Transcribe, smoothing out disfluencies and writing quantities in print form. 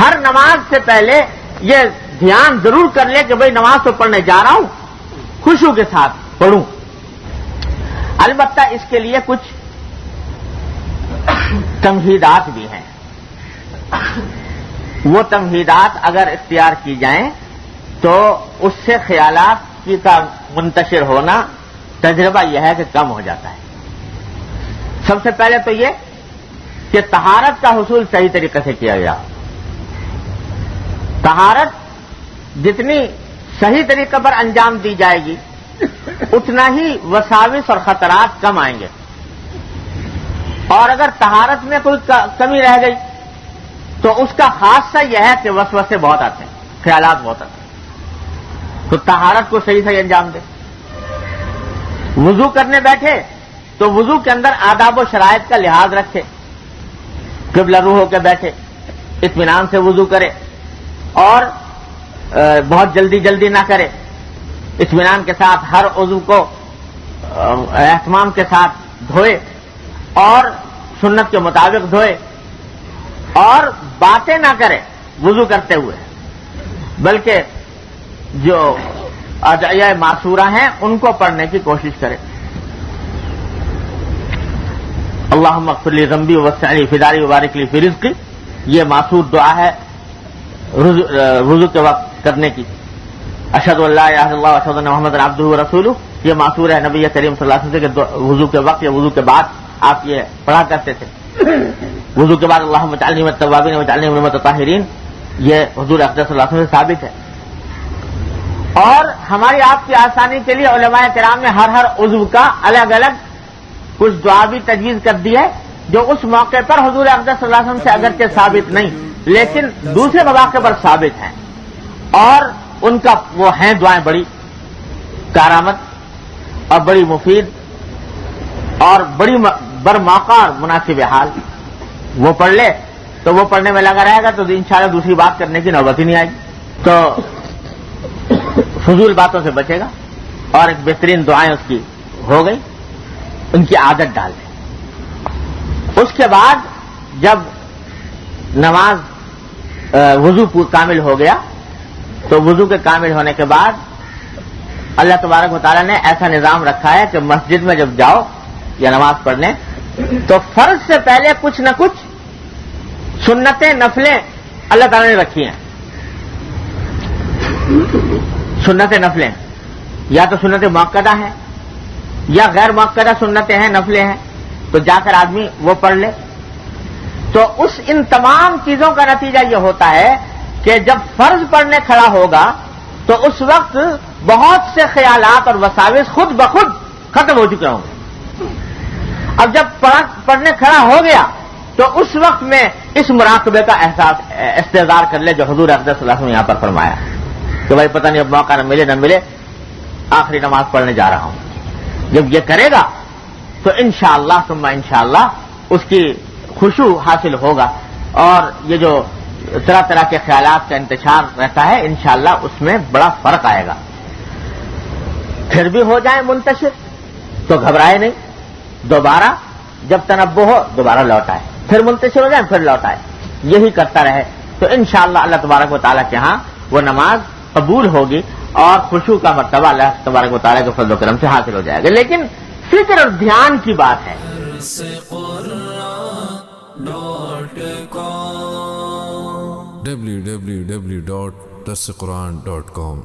ہر نماز سے پہلے یہ دھیان ضرور کر لے کہ بھئی نماز تو پڑھنے جا رہا ہوں، خشوع کے ساتھ پڑھوں۔ البتہ اس کے لیے کچھ تمہیدات بھی ہیں، وہ تمہیدات اگر اختیار کی جائیں تو اس سے خیالات کا منتشر ہونا تجربہ یہ ہے کہ کم ہو جاتا ہے۔ سب سے پہلے تو یہ کہ طہارت کا حصول صحیح طریقے سے کیا گیا۔ طہارت جتنی صحیح طریقے پر انجام دی جائے گی اتنا ہی وساوس اور خطرات کم آئیں گے، اور اگر طہارت میں کوئی کمی رہ گئی تو اس کا خاصہ یہ ہے کہ وسوسے بہت آتے ہیں، خیالات بہت آتے ہیں۔ تو طہارت کو صحیح سے انجام دے۔ وضو کرنے بیٹھے تو وضو کے اندر آداب و شرائط کا لحاظ رکھے، قبلہ روح ہو کے بیٹھے، اطمینان سے وضو کرے، اور بہت جلدی نہ کرے، اطمینان کے ساتھ ہر عضو کو اہتمام کے ساتھ دھوئے اور سنت کے مطابق دھوئے، اور باتیں نہ کرے وضو کرتے ہوئے، بلکہ جو ادعیہ معصورہ ہیں ان کو پڑھنے کی کوشش کرے۔ اللہم اغفر لی ذنبی ووسع لی فی داری وبارک لی فی رزقی، یہ معصور دعا ہے وضو کے وقت کرنے کی۔ اشہد ان لا الہ الا اللہ واشہد ان محمد عبدہ ورسولہ، یہ معصور ہے نبی کریم صلی اللہ علیہ وسلم کے وضو کے وقت یا وضو کے بعد آپ یہ پڑھا کرتے تھے۔ وضو کے بعد اللہم اجعلنی من التوابین واجعلنی من المتطہرین، یہ حضور اقدس صلی اللہ علیہ وسلم سے ثابت ہے۔ اور ہماری آپ کی آسانی کے لیے علماء کرام نے ہر عضو کا الگ الگ کچھ دعا بھی تجویز کر دی ہے، جو اس موقع پر حضور اقدس صلی اللہ علیہ وسلم سے اگرچہ ثابت نہیں لیکن دوسرے مواقع پر ثابت ہیں، اور ان کا وہ ہیں دعائیں بڑی کارآمد اور بڑی مفید اور بڑی برموقع اور مناسب حال۔ وہ پڑھ لے تو وہ پڑھنے میں لگا رہے گا تو انشاءاللہ دوسری بات کرنے کی نوبت ہی نہیں آئے گی، تو فضول باتوں سے بچے گا، اور ایک بہترین دعائیں اس کی ہو گئی، ان کی عادت ڈال دیں۔ اس کے بعد جب نماز وضو کامل ہو گیا تو وضو کے کامل ہونے کے بعد اللہ تبارک و تعالیٰ نے ایسا نظام رکھا ہے کہ مسجد میں جب جاؤ یا نماز پڑھنے تو فرض سے پہلے کچھ نہ کچھ سنتیں نفلیں اللہ تعالیٰ نے رکھی ہیں۔ سنتیں نفلیں یا تو سنت مؤکدہ ہیں یا غیر مؤکدہ سنتیں ہیں، نفلیں ہیں، تو جا کر آدمی وہ پڑھ لے۔ تو ان تمام چیزوں کا نتیجہ یہ ہوتا ہے کہ جب فرض پڑھنے کھڑا ہوگا تو اس وقت بہت سے خیالات اور وساوس خود بخود ختم ہو چکے ہوں گے۔ اب جب پڑھنے کھڑا ہو گیا تو اس وقت میں اس مراقبے کا احساس استحضار کر لے جو حضور اقدس صلی اللہ علیہ وسلم یہاں پر فرمایا کہ بھائی پتہ نہیں اب موقع نہ ملے آخری نماز پڑھنے جا رہا ہوں۔ جب یہ کرے گا تو انشاءاللہ ثم انشاءاللہ اس کی خشوع حاصل ہوگا، اور یہ جو طرح طرح کے خیالات کا انتشار رہتا ہے انشاءاللہ اس میں بڑا فرق آئے گا۔ پھر بھی ہو جائے منتشر تو گھبرائے نہیں، دوبارہ جب تنبہ ہو دوبارہ لوٹ آئے، پھر منتشر ہو جائے پھر لوٹ آئے، یہی کرتا رہے تو انشاءاللہ اللہ تبارک و تعالیٰ کے ہاں وہ نماز قبول ہوگی اور خشوع کا مرتبہ اللہ تبارک و تعالیٰ کے فضل و کرم سے حاصل ہو جائے گا۔ لیکن فکر اور دھیان کی بات ہے۔ www.darsequran.com